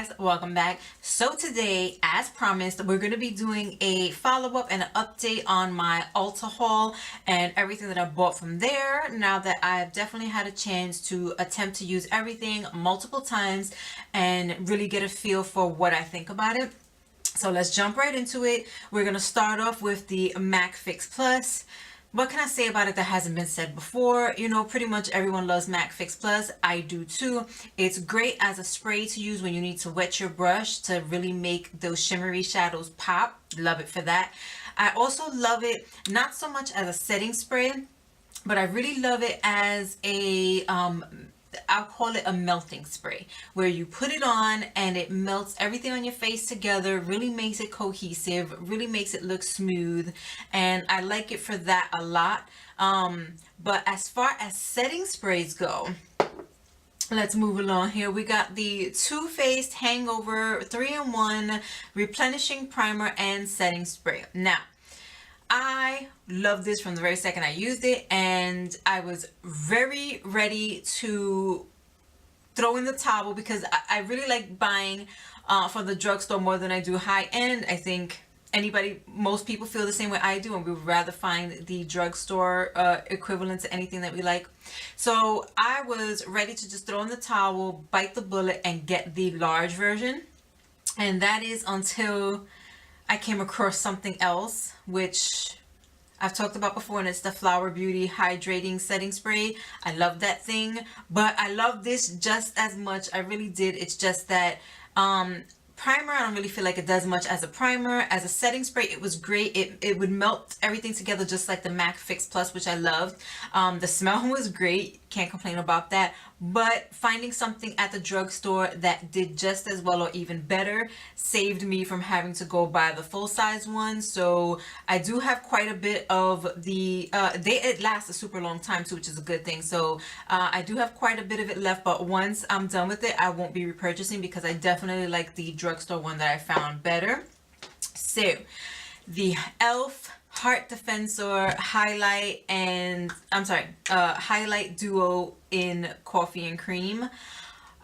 guys, welcome back. So today, as promised, we're going to be doing a follow-up and an update on my Ulta haul and everything that I bought from there, now that I've definitely had a chance to attempt to use everything multiple times and really get a feel for what I think about it. So let's jump right into it. We're going to start off with the MAC Fix Plus. What can I say about it that hasn't been said before? You know, pretty much everyone loves MAC Fix Plus. I do too. It's great as a spray to use when you need to wet your brush to really make those shimmery shadows pop. Love it for that. I also love it not so much as a setting spray, but I really love it as a I'll call it a melting spray, where you put it on and it melts everything on your face together, really makes it cohesive, really makes it look smooth, and I like it for that a lot. But as far as setting sprays go, let's move along here. We got the Too Faced Hangover 3-in-1 Replenishing Primer and Setting Spray. Now, I love this from the very second I used it, and I was very ready to throw in the towel because I really like buying from the drugstore more than I do high end. I think most people feel the same way I do, and we would rather find the drugstore equivalent to anything that we like. So I was ready to just throw in the towel, bite the bullet, and get the large version. And that is until I came across something else, which I've talked about before, and it's the Flower Beauty Hydrating Setting Spray. I love that thing, but I love this just as much. I really did. It's just that primer, I don't really feel like it does much as a primer. As a setting spray, it was great. It would melt everything together just like the MAC Fix Plus, which I loved. The smell was great. Can't complain about that. But finding something at the drugstore that did just as well or even better saved me from having to go buy the full-size one. So I do have quite a bit of the it lasts a super long time too, which is a good thing. So I do have quite a bit of it left, but once I'm done with it, I won't be repurchasing because I definitely like the drugstore one that I found better. So the e.l.f. Heart Defensor Highlight Highlight Duo in Coffee and Cream.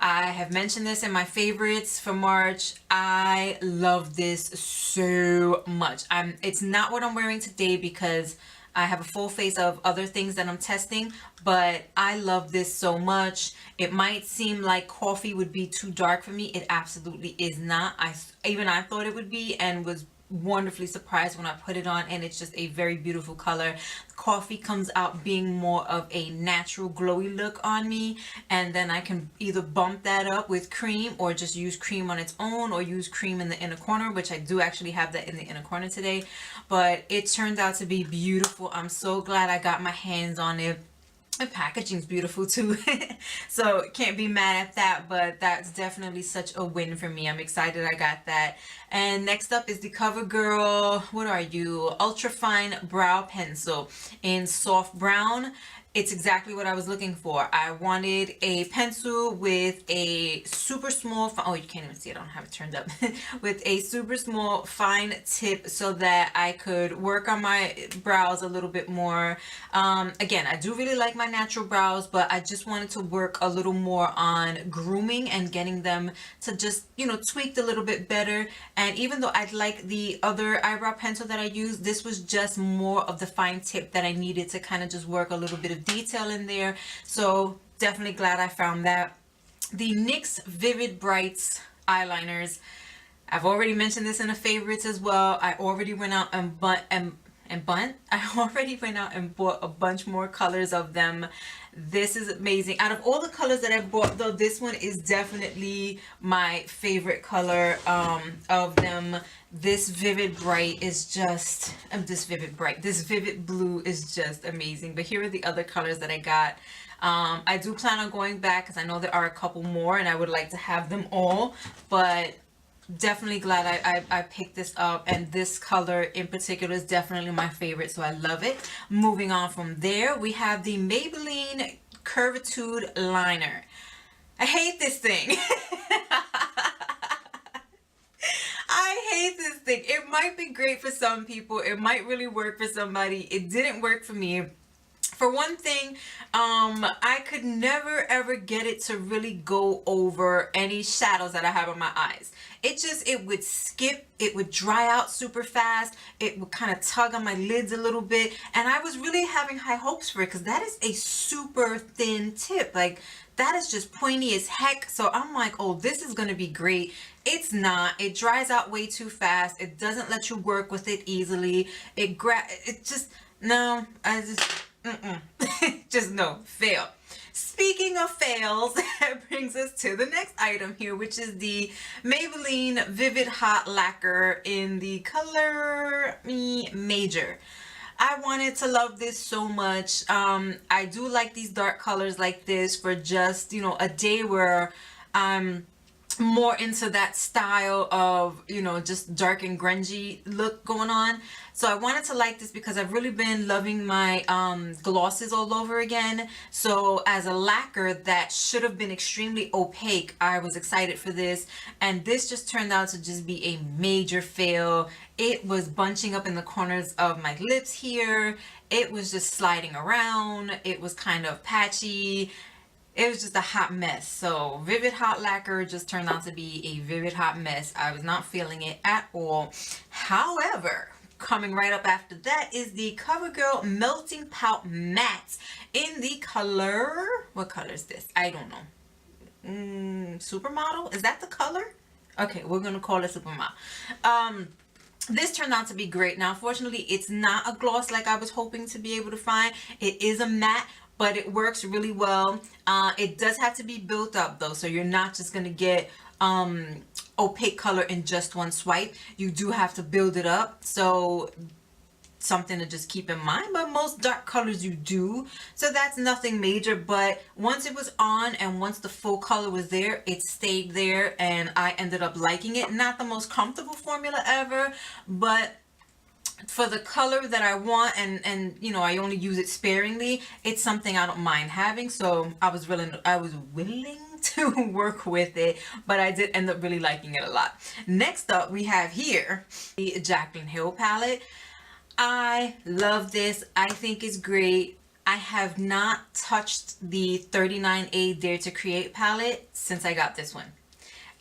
I have mentioned this in my favorites for March. I love this so much. It's not what I'm wearing today because I have a full face of other things that I'm testing, but I love this so much. It might seem like coffee would be too dark for me. It absolutely is not. I thought it would be, and was wonderfully surprised when I put it on, and it's just a very beautiful color. Coffee comes out being more of a natural glowy look on me, and then I can either bump that up with cream or just use cream on its own, or use cream in the inner corner, which I do actually have that in the inner corner today. But it turned out to be beautiful. I'm so glad I got my hands on it. The packaging's beautiful too. So can't be mad at that, but that's definitely such a win for me. I'm excited I got that. And next up is the CoverGirl, what are you, Ultra Fine Brow Pencil in Soft Brown. It's exactly what I was looking for. I wanted a pencil with a super small, oh, you can't even see it, I don't have it turned up, with a super small fine tip so that I could work on my brows a little bit more. Again, I do really like my natural brows, but I just wanted to work a little more on grooming and getting them to just, you know, tweaked a little bit better. And even though I like the other eyebrow pencil that I used, this was just more of the fine tip that I needed to kind of just work a little bit of detail in there. So definitely glad I found that. The NYX Vivid Brights eyeliners, I've already mentioned this in the favorites as well. I already went out and I already went out and bought a bunch more colors of them. This is amazing. Out of all the colors that I bought though, this one is definitely my favorite color of them. This Vivid Bright is just, this Vivid Blue is just amazing. But here are the other colors that I got. I do plan on going back because I know there are a couple more and I would like to have them all, but definitely glad I picked this up, and this color in particular is definitely my favorite, so I love it. Moving on from there, we have the Maybelline Curvitude Liner. I hate this thing. I hate this thing. It might be great for some people. It might really work for somebody. It didn't work for me. For one thing, I could never ever get it to really go over any shadows that I have on my eyes. It would skip, it would dry out super fast, it would kind of tug on my lids a little bit, and I was really having high hopes for it because that is a super thin tip. Like, that is just pointy as heck. So I'm like, oh, this is gonna be great. It's not. It dries out way too fast. It doesn't let you work with it easily. It just, no, I just, just no, fail. Speaking of fails, that brings us to the next item here, which is the Maybelline Vivid Hot Lacquer in the color Major. I wanted to love this so much. I do like these dark colors like this for just, you know, a day where I'm more into that style of, you know, just dark and grungy look going on. So I wanted to like this because I've really been loving my glosses all over again. So as a lacquer that should have been extremely opaque, I was excited for this, and this just turned out to just be a major fail. It was bunching up in the corners of my lips here. It was just sliding around. It was kind of patchy. It was just a hot mess. So Vivid Hot Lacquer just turned out to be a vivid hot mess. I was not feeling it at all. However, coming right up after that is the CoverGirl Melting Pout Matte in the color, what color is this? I don't know. Supermodel? Is that the color? Okay, we're gonna call it Supermodel. This turned out to be great. Now, unfortunately, it's not a gloss like I was hoping to be able to find. It is a matte, but it works really well. It does have to be built up though, so you're not just gonna get opaque color in just one swipe. You do have to build it up, so something to just keep in mind. But most dark colors you do, so that's nothing major. But once it was on and once the full color was there, it stayed there, and I ended up liking it. Not the most comfortable formula ever, but for the color that I want, and you know, I only use it sparingly, it's something I don't mind having. So I was willing to work with it, but I did end up really liking it a lot. Next up, we have here the Jaclyn Hill palette. I love this. I think it's great. I have not touched the 39A Dare to Create palette since I got this one.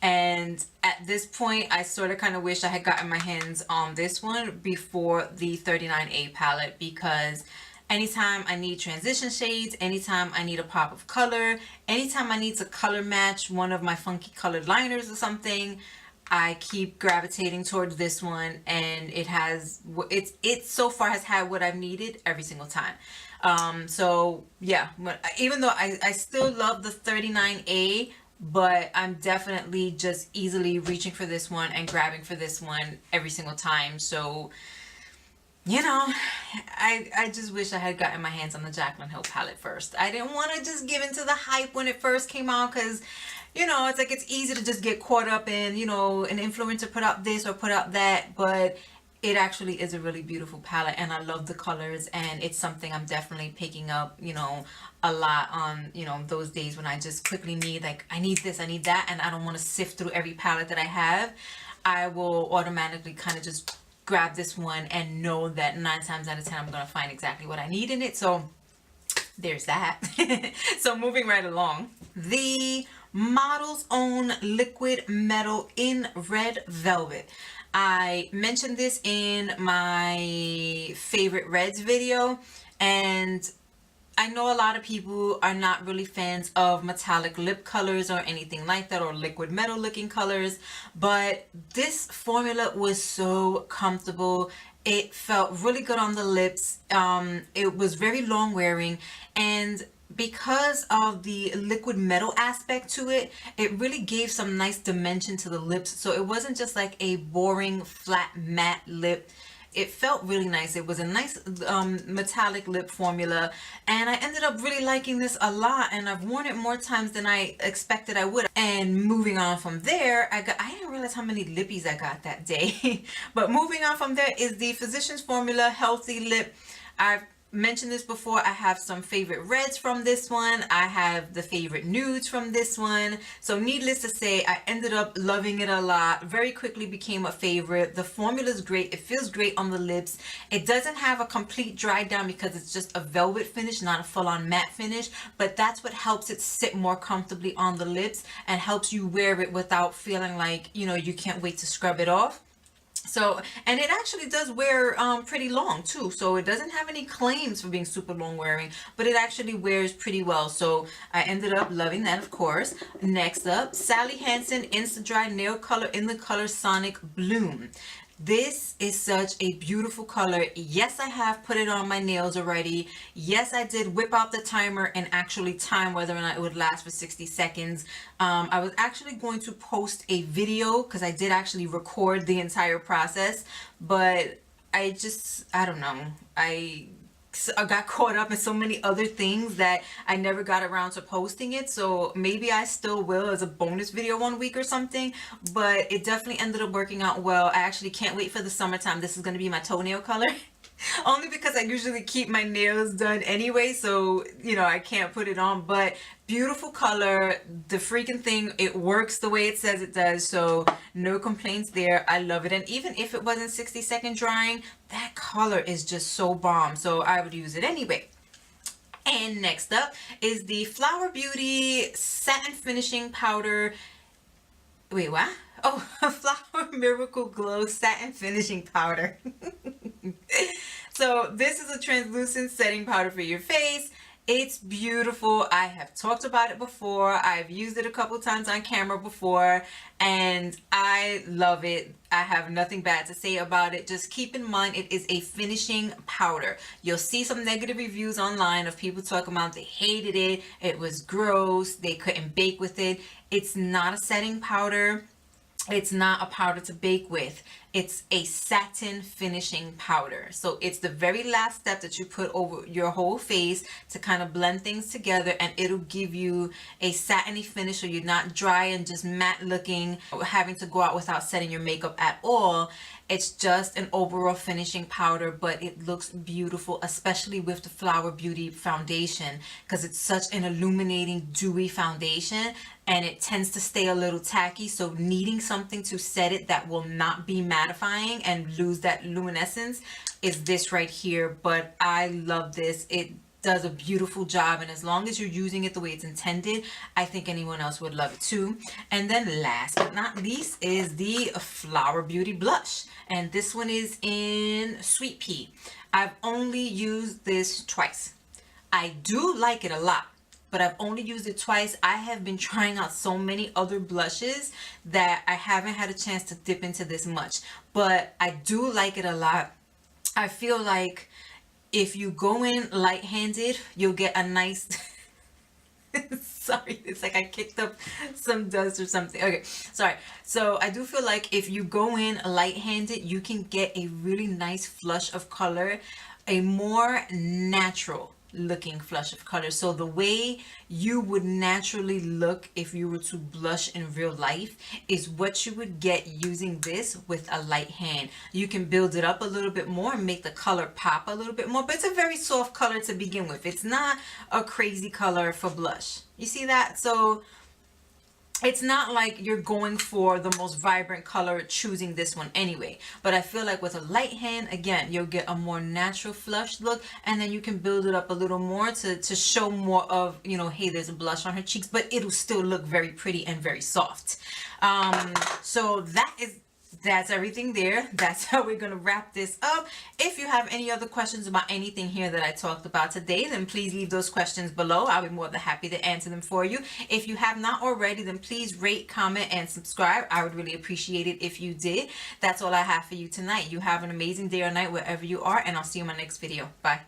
And at this point, I sort of kind of wish I had gotten my hands on this one before the 39A palette, because anytime I need transition shades, anytime I need a pop of color, anytime I need to color match one of my funky colored liners or something, I keep gravitating towards this one, and it so far has had what I've needed every single time. So yeah, but even though I still love the 39A, but I'm definitely just easily reaching for this one and grabbing for this one every single time. So, you know, I just wish I had gotten my hands on the Jaclyn Hill palette first. I didn't want to just give into the hype when it first came out, because, you know, it's like, it's easy to just get caught up in, you know, an influencer put out this or put out that, but it actually is a really beautiful palette, and I love the colors, and it's something I'm definitely picking up, you know, a lot on, you know, those days when I just quickly need, like, I need this, I need that, and I don't want to sift through every palette that I have. I will automatically kind of just grab this one and know that 9 times out of 10 I'm going to find exactly what I need in it. So there's that. So moving right along, the Model's Own Liquid Metal in Red Velvet. I mentioned this in my favorite reds video, and I know a lot of people are not really fans of metallic lip colors or anything like that, or liquid metal looking colors, but this formula was so comfortable. It felt really good on the lips. It was very long wearing, and because of the liquid metal aspect to it, it really gave some nice dimension to the lips. So it wasn't just like a boring flat matte lip. It felt really nice. It was a nice metallic lip formula, and I ended up really liking this a lot, and I've worn it more times than I expected I would. And moving on from there, I didn't realize how many lippies I got that day. But moving on from there is the Physicians Formula Healthy Lip. I've mentioned this before, I have some favorite reds from this one. I have the favorite nudes from this one. So needless to say, I ended up loving it a lot. Very quickly became a favorite. The formula is great. It feels great on the lips. It doesn't have a complete dry down because it's just a velvet finish, not a full-on matte finish. But that's what helps it sit more comfortably on the lips and helps you wear it without feeling like, you know, you can't wait to scrub it off. So, and it actually does wear pretty long too. So it doesn't have any claims for being super long wearing, but it actually wears pretty well. So I ended up loving that, of course. Next up, Sally Hansen Insta Dry Nail Color in the color Sonic Bloom. This is such a beautiful color. Yes, I have put it on my nails already. Yes, I did whip out the timer and actually time whether or not it would last for 60 seconds. I was actually going to post a video because I did actually record the entire process, but I don't know. I got caught up in so many other things that I never got around to posting it. So maybe I still will as a bonus video one week or something, but it definitely ended up working out well. I actually can't wait for the summertime. This is going to be my toenail color. Only because I usually keep my nails done anyway, so you know I can't put it on. But beautiful color, the freaking thing, it works the way it says it does, so no complaints there. I love it. And even if it wasn't 60-second drying, that color is just so bomb, so I would use it anyway. And next up is the Flower Beauty Satin Finishing Powder. Wait, what? Oh, Flower Miracle Glow Satin Finishing Powder. So this is a translucent setting powder for your face. It's beautiful. I have talked about it before. I've used it a couple times on camera before, and I love it. I have nothing bad to say about it. Just keep in mind it is a finishing powder. You'll see some negative reviews online of people talking about they hated it, it was gross, they couldn't bake with it. It's not a setting powder. It's not a powder to bake with. It's a satin finishing powder. So it's the very last step that you put over your whole face to kind of blend things together, and it'll give you a satiny finish so you're not dry and just matte looking, having to go out without setting your makeup at all. It's just an overall finishing powder, but it looks beautiful, especially with the Flower Beauty foundation, because it's such an illuminating, dewy foundation, and it tends to stay a little tacky. So needing something to set it that will not be mattifying and lose that luminescence is this right here. But I love this. It does a beautiful job, and as long as you're using it the way it's intended, I think anyone else would love it too. And then last but not least is the Flower Beauty blush, and this one is in Sweet Pea. I've only used this twice. I do like it a lot, but I've only used it twice. I have been trying out so many other blushes that I haven't had a chance to dip into this much, but I do like it a lot. I feel like if you go in light-handed, you'll get a nice sorry, it's like I kicked up some dust or something. Okay, sorry. So I do feel like if you go in light-handed, you can get a really nice flush of color, a more natural looking flush of color. So the way you would naturally look if you were to blush in real life is what you would get using this with a light hand. You can build it up a little bit more and make the color pop a little bit more, but it's a very soft color to begin with. It's not a crazy color for blush. You see that? So it's not like you're going for the most vibrant color choosing this one anyway, but I feel like with a light hand, again, you'll get a more natural flush look, and then you can build it up a little more to show more of, you know, hey, there's a blush on her cheeks, but it'll still look very pretty and very soft. So that's everything there. That's how we're going to wrap this up. If you have any other questions about anything here that I talked about today, then please leave those questions below. I'll be more than happy to answer them for you. If you have not already, then please rate, comment, and subscribe. I would really appreciate it if you did. That's all I have for you tonight. You have an amazing day or night wherever you are, and I'll see you in my next video. Bye.